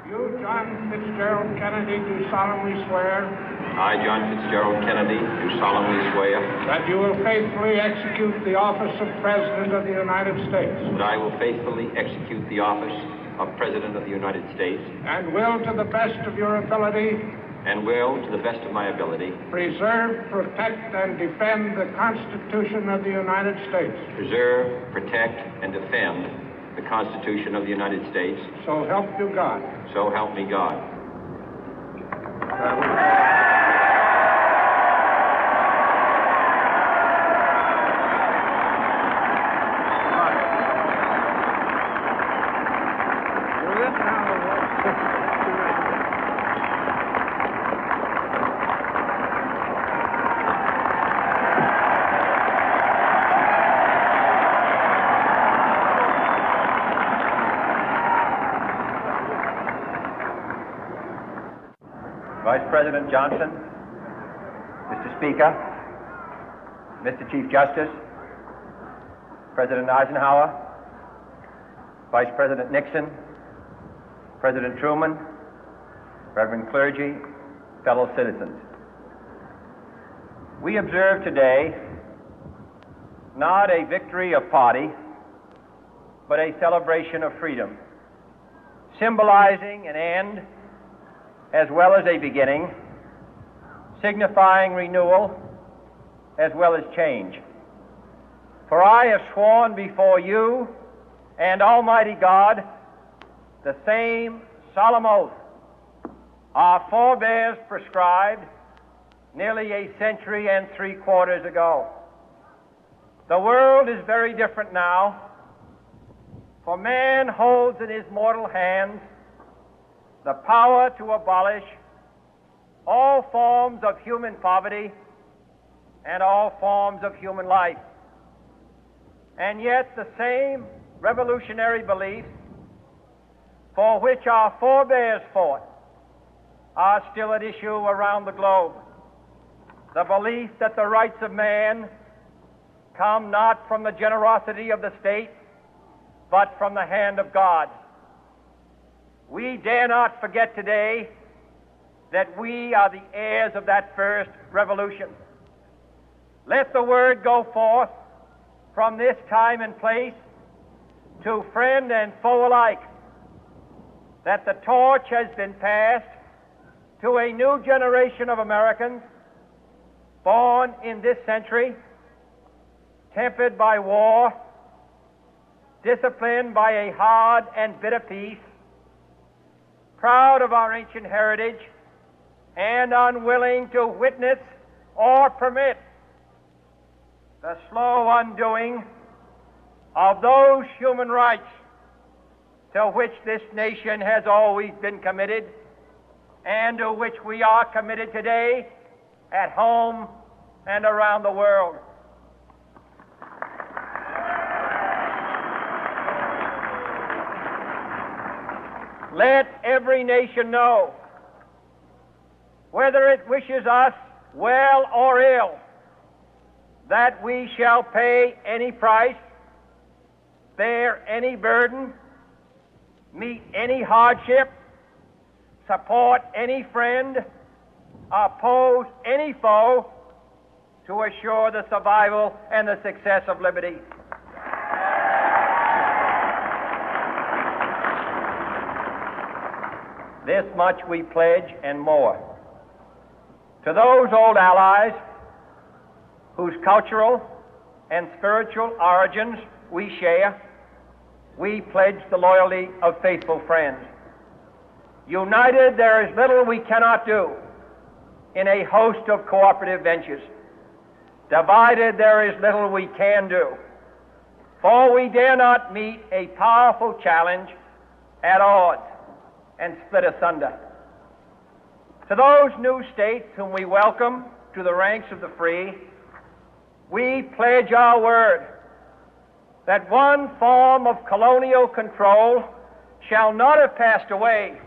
You, John Fitzgerald Kennedy, do solemnly swear I, John Fitzgerald Kennedy, do solemnly swear that you will faithfully execute the office of President of the United States that I will faithfully execute the office of President of the United States and will, to the best of your ability, and will, to the best of my ability, preserve, protect, and defend the Constitution of the United States. preserve, protect, and defend the Constitution of the United States. So help you God. So help me God. Vice President Johnson, Mr. Speaker, Mr. Chief Justice, President Eisenhower, Vice President Nixon, President Truman, Reverend clergy, fellow citizens. We observe today not a victory of party, but a celebration of freedom, symbolizing an end as well as a beginning, signifying renewal as well as change. For I have sworn before you and Almighty God the same solemn oath our forebears prescribed nearly a century and 3/4 ago. The world is very different now, for man holds in his mortal hands the power to abolish all forms of human poverty and all forms of human life. And yet the same revolutionary beliefs for which our forebears fought are still at issue around the globe. The belief that the rights of man come not from the generosity of the state, but from the hand of God. We dare not forget today that we are the heirs of that first revolution. Let the word go forth from this time and place to friend and foe alike that the torch has been passed to a new generation of Americans born in this century, tempered by war, disciplined by a hard and bitter peace, proud of our ancient heritage, and unwilling to witness or permit the slow undoing of those human rights to which this nation has always been committed and to which we are committed today at home and around the world. Let every nation know, whether it wishes us well or ill, that we shall pay any price, bear any burden, meet any hardship, support any friend, oppose any foe to assure the survival and the success of liberty. This much we pledge and more. To those old allies whose cultural and spiritual origins we share, we pledge the loyalty of faithful friends. United, there is little we cannot do in a host of cooperative ventures. Divided, there is little we can do, for we dare not meet a powerful challenge at odds and split asunder. To those new states whom we welcome to the ranks of the free, we pledge our word that one form of colonial control shall not have passed away,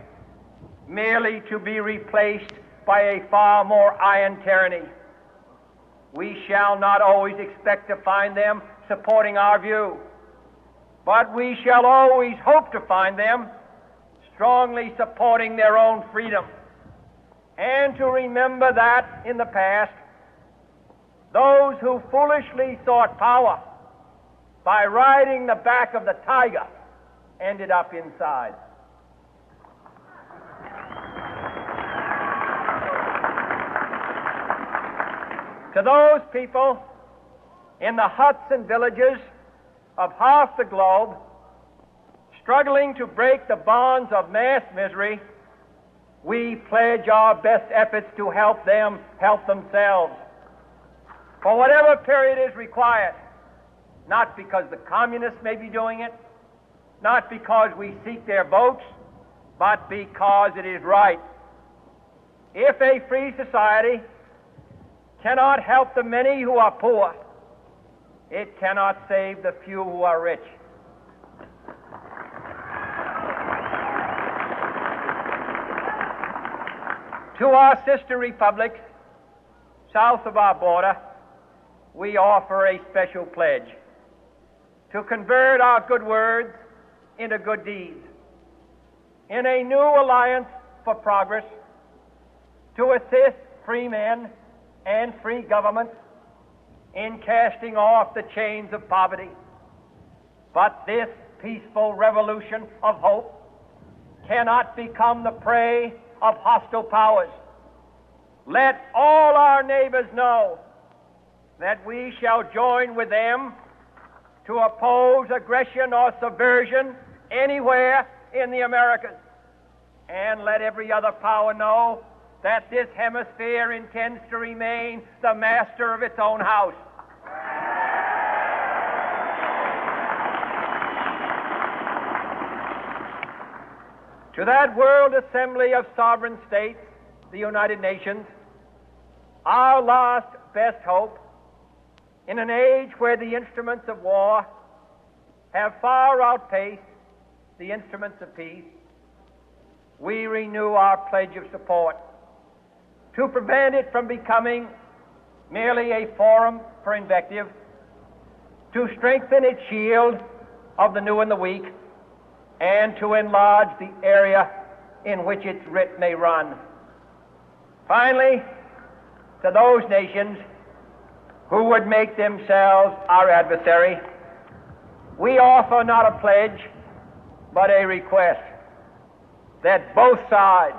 merely to be replaced by a far more iron tyranny. We shall not always expect to find them supporting our view, but we shall always hope to find them strongly supporting their own freedom, and to remember that in the past, those who foolishly sought power by riding the back of the tiger ended up inside. To those people in the huts and villages of half the globe struggling to break the bonds of mass misery, we pledge our best efforts to help them help themselves for whatever period is required, not because the communists may be doing it, not because we seek their votes, but because it is right. If a free society cannot help the many who are poor, it cannot save the few who are rich. To our sister republics south of our border, we offer a special pledge to convert our good words into good deeds, in a new alliance for progress, to assist free men and free governments in casting off the chains of poverty. But this peaceful revolution of hope cannot become the prey of hostile powers. Let all our neighbors know that we shall join with them to oppose aggression or subversion anywhere in the Americas. And let every other power know that this hemisphere intends to remain the master of its own house. To that World Assembly of Sovereign States, the United Nations, our last best hope, in an age where the instruments of war have far outpaced the instruments of peace, we renew our pledge of support to prevent it from becoming merely a forum for invective, to strengthen its shield of the new and the weak, and to enlarge the area in which its writ may run. Finally, to those nations who would make themselves our adversary, we offer not a pledge, but a request that both sides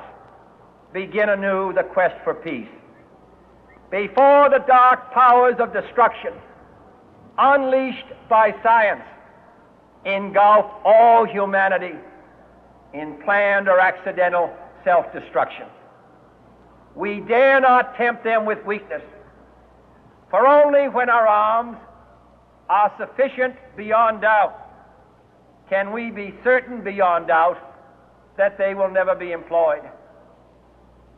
begin anew the quest for peace. Before the dark powers of destruction, unleashed by science, engulf all humanity in planned or accidental self-destruction, we dare not tempt them with weakness, for only when our arms are sufficient beyond doubt can we be certain beyond doubt that they will never be employed.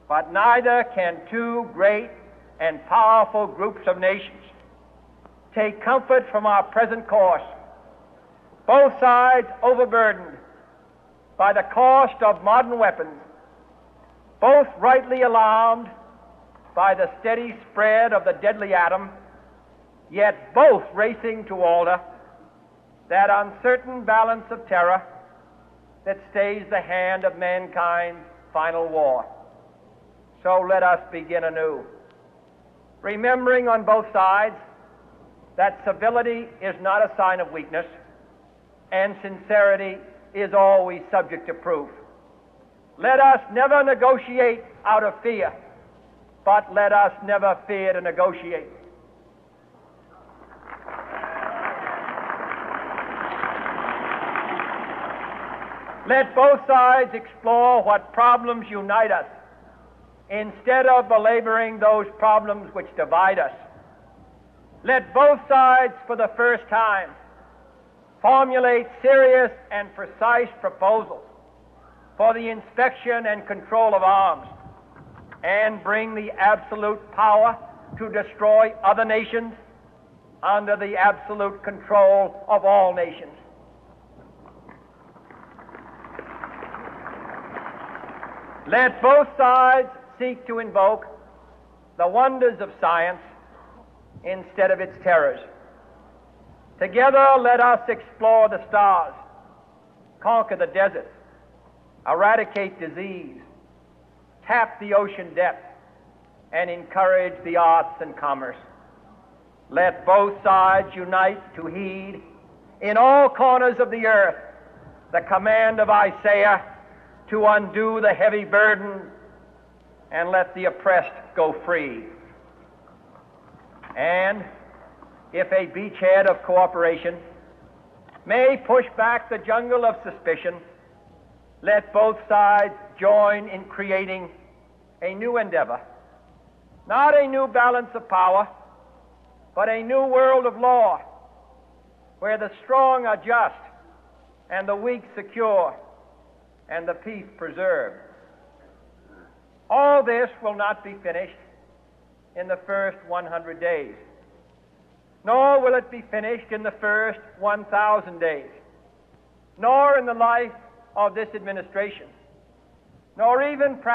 But neither can two great and powerful groups of nations take comfort from our present course, both sides overburdened by the cost of modern weapons, both rightly alarmed by the steady spread of the deadly atom, yet both racing to alter that uncertain balance of terror that stays the hand of mankind's final war. So let us begin anew, remembering on both sides that civility is not a sign of weakness, and sincerity is always subject to proof. Let us never negotiate out of fear, but let us never fear to negotiate. Let both sides explore what problems unite us, instead of belaboring those problems which divide us. Let both sides, for the first time, formulate serious and precise proposals for the inspection and control of arms, and bring the absolute power to destroy other nations under the absolute control of all nations. Let both sides seek to invoke the wonders of science instead of its terrors. Together, let us explore the stars, conquer the deserts, eradicate disease, tap the ocean depth, and encourage the arts and commerce. Let both sides unite to heed in all corners of the earth the command of Isaiah to undo the heavy burden and let the oppressed go free. And if a beachhead of cooperation may push back the jungle of suspicion, let both sides join in creating a new endeavor, not a new balance of power, but a new world of law, where the strong are just and the weak secure and the peace preserved. All this will not be finished in the first 100 days, nor will it be finished in the first 1,000 days, nor in the life of this administration, nor even